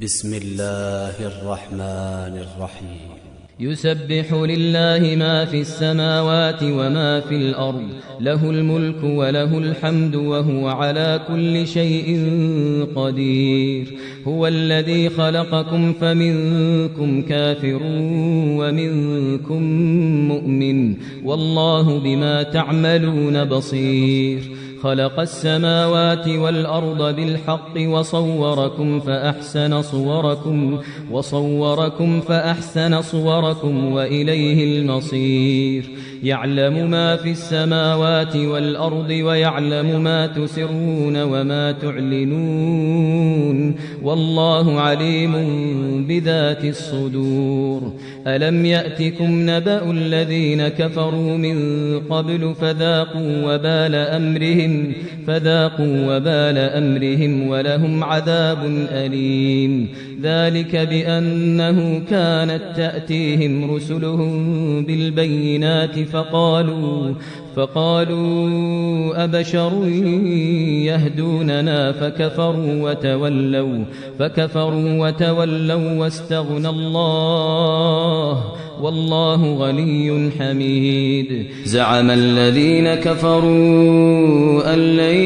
بسم الله الرحمن الرحيم. يسبح لله ما في السماوات وما في الأرض، له الملك وله الحمد وهو على كل شيء قدير. هو الذي خلقكم فمنكم كافر ومنكم مؤمن، والله بما تعملون بصير. خلق السماوات والأرض بالحق وصوركم فأحسن صوركم وإليه المصير. يعلم ما في السماوات والأرض ويعلم ما تسرون وما تعلنون، والله عليم بذات الصدور. ألم يأتكم نبأ الذين كفروا من قبل فذاقوا وبال أمرهم ولهم عذاب أليم. ذلك بأنه كانت تأتيهم رسلهم بالبينات فقالوا أبشر يهدوننا فكفروا وتولوا واستغنى الله والله غني حميد. زعم الذين كفروا أن لن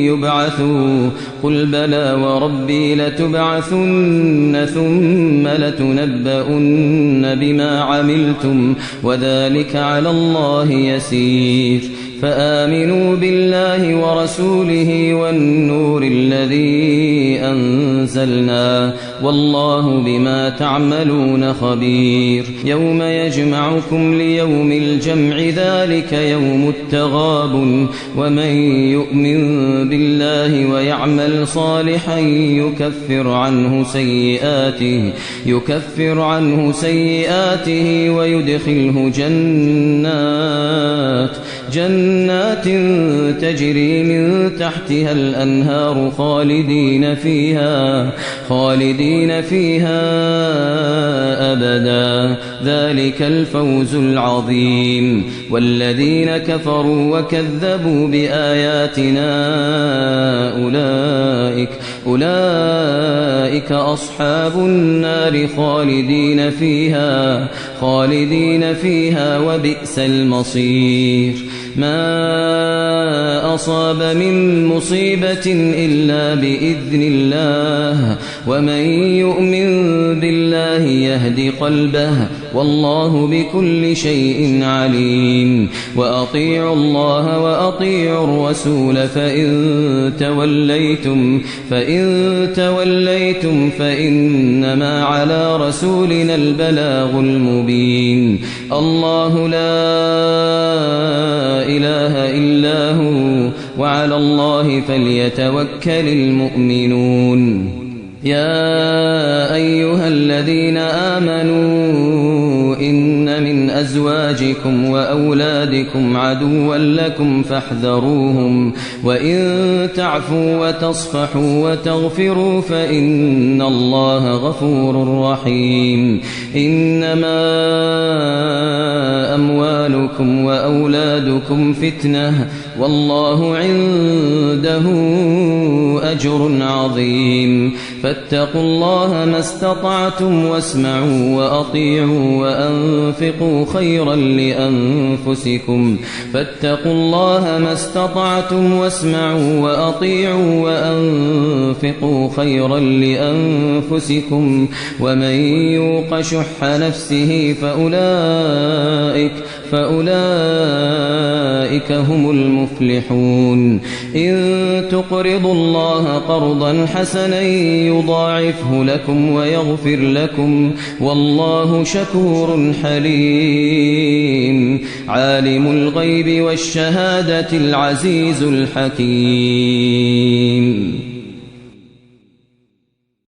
يبعثوا، قل بلى وربي لتبعثن ثم لتنبؤن بما عملتم وذلك على الله يسير. فآمنوا بالله ورسوله والنور الذي أنزلنا، والله بما تعملون خبير. يوم يجمعكم ليوم الجمع، ذلك يوم التغابن. ومن يؤمن بالله ويعمل صالحا يكفر عنه سيئاته ويدخله جنات تجري من تحتها الأنهار خالدين فيها أبدا، ذلك الفوز العظيم. والذين كفروا وكذبوا بآياتنا أولئك أصحاب النار خالدين فيها وبئس المصير. ما أصاب من مصيبة إلا بإذن الله، ومن يؤمن بالله يهد قلبه، والله بكل شيء عليم. وأطيعوا الله وأطيعوا الرسول فإن توليتم فإنما على رسولنا البلاغ المبين. الله لا إله إلا هو، وعلى الله فليتوكل المؤمنون. يا أيها الذين آمنوا إن من أزواجكم وأولادكم عدوا لكم فاحذروهم، وإن تعفوا وتصفحوا وتغفروا فإن الله غفور رحيم. إنما أموالكم وأولادكم فتنة، والله عنده أجر عظيم. فاتقوا الله ما استطعتم واسمعوا وأطيعوا وأنفقوا خيرا لأنفسكم. فاتقوا الله ما استطعتم واسمعوا وأطيعوا وأنفقوا خيرا لأنفسكم. ومن يوق شح نفسه فأولئك هم المفلحون. إن تقرضوا الله قرضا حسنا يضاعفه لكم ويغفر لكم، والله شكور حليم. عالم الغيب والشهادة العزيز الحكيم.